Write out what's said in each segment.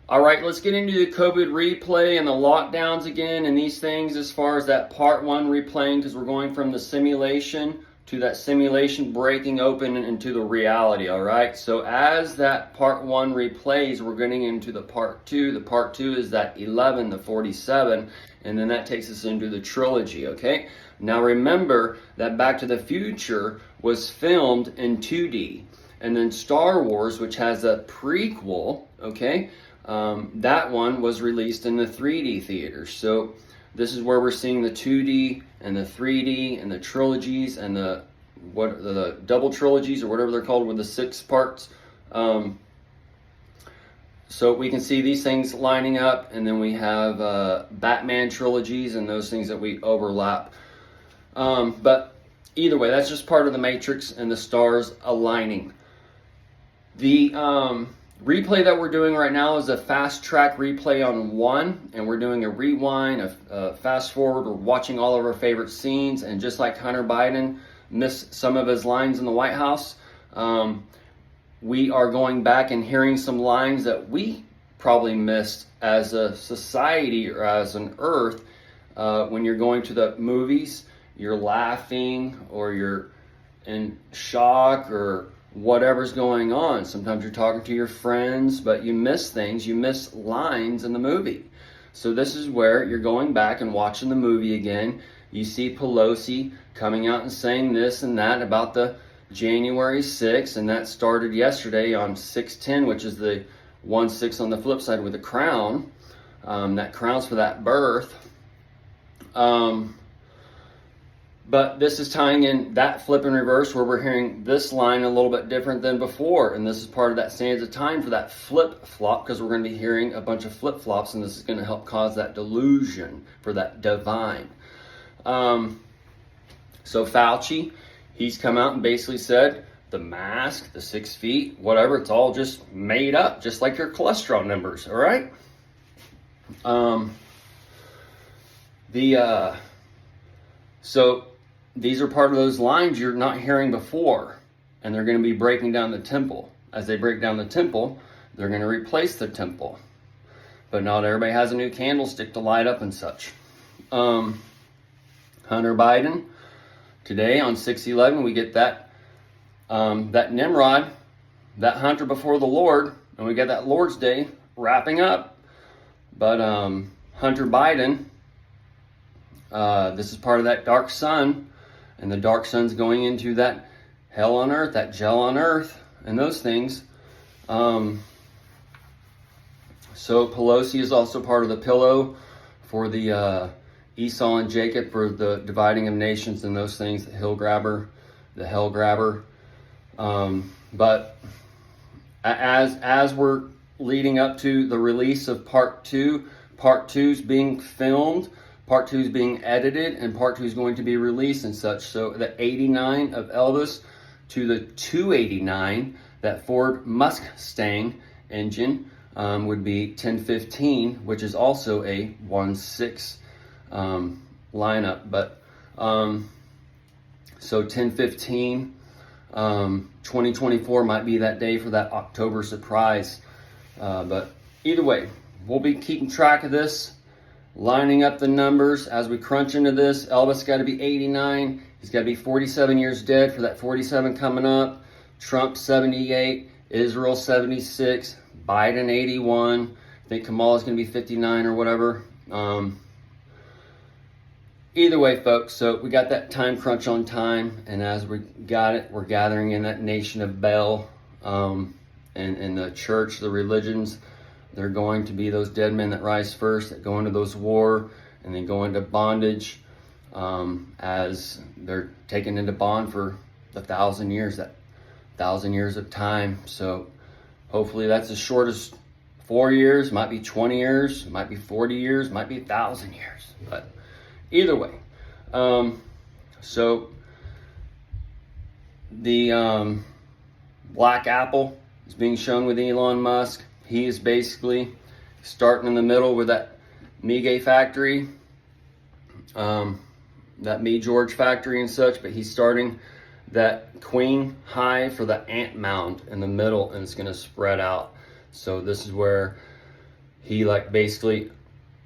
All right, let's get into the COVID replay and the lockdowns again and these things as far as that part one replaying, because we're going from the simulation to that simulation breaking open into the reality. All right, so as that part one replays, we're getting into the part two. The part two is that 11, the 47, and then that takes us into the trilogy. Okay, now remember that Back to the Future was filmed in 2D, and then Star Wars, which has a prequel, okay, that one was released in the 3D theaters. So this is where we're seeing the 2D and the 3D and the trilogies and the double trilogies or whatever they're called with the 6 parts. So we can see these things lining up, and then we have Batman trilogies and those things that we overlap. But either way, that's just part of the Matrix and the stars aligning. The replay that we're doing right now is a fast track replay on 1, and we're doing a rewind, a fast forward. We're watching all of our favorite scenes, and just like Hunter Biden missed some of his lines in the White House, we are going back and hearing some lines that we probably missed as a society or as an earth. When you're going to the movies, you're laughing or you're in shock or whatever's going on. Sometimes you're talking to your friends, but you miss things. You miss lines in the movie. So this is where you're going back and watching the movie again. You see Pelosi coming out and saying this and that about the January 6th, and that started yesterday on 6/10, which is the 1/6 on the flip side with the crown. That crown's for that birth. But this is tying in that flip in reverse where we're hearing this line a little bit different than before. And this is part of that sands of time for that flip flop, because we're going to be hearing a bunch of flip flops, and this is going to help cause that delusion for that divine. So Fauci, he's come out and basically said the mask, the 6 feet, whatever, it's all just made up, just like your cholesterol numbers, all right? So these are part of those lines you're not hearing before, and they're going to be breaking down the temple. As they break down the temple, they're going to replace the temple. But not everybody has a new candlestick to light up and such. Hunter Biden, today on 6/11, we get that Nimrod, that hunter before the Lord, and we get that Lord's Day wrapping up. But Hunter Biden, this is part of that dark sun, and the dark sun's going into that hell on earth, that gel on earth, and those things. So Pelosi is also part of the pillow for the Esau and Jacob for the dividing of nations and those things, the hell grabber. But as we're leading up to the release of part 2, part 2's being filmed, part 2 is being edited, and part 2 is going to be released and such. So the 89 of Elvis to the 289, that Ford Mustang engine would be 1015, which is also a 1/6 lineup. But so 1015, 2024 might be that day for that October surprise. But either way, we'll be keeping track of this, lining up the numbers as we crunch into this. Elvis got to be 89. He's got to be 47 years dead for that 47 coming up. Trump 78. Israel 76. Biden 81. I think Kamala's going to be 59 or whatever. Either way, folks, so we got that time crunch on time. And as we got it, we're gathering in that nation of Bel and the church, the religions. They're going to be those dead men that rise first, that go into those war, and then go into bondage as they're taken into bond for the 1,000 years, that 1,000 years of time. So hopefully that's as short as 4 years, might be 20 years, might be 40 years, might be 1,000 years. But either way, so the Black Apple is being shown with Elon Musk. He is basically starting in the middle with that Mige factory, that Me George factory and such, but he's starting that queen hive for the ant mound in the middle, and it's going to spread out. So this is where He like basically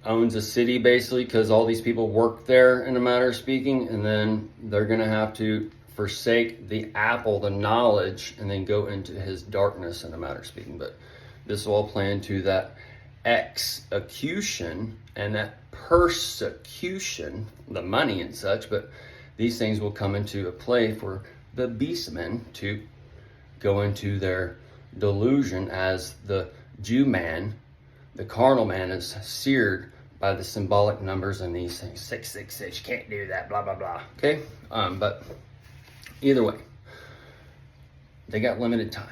owns a city basically because all these people work there in a matter of speaking, and then they're gonna have to forsake the apple, the knowledge, and then go into his darkness in a matter of speaking. But this is all planned to that execution and that persecution, the money and such. But these things will come into a play for the beastmen to go into their delusion as the Jew man, the carnal man, is seared by the symbolic numbers and these things. 666, you can't do that, blah, blah, blah. Okay? But either way, they got limited time.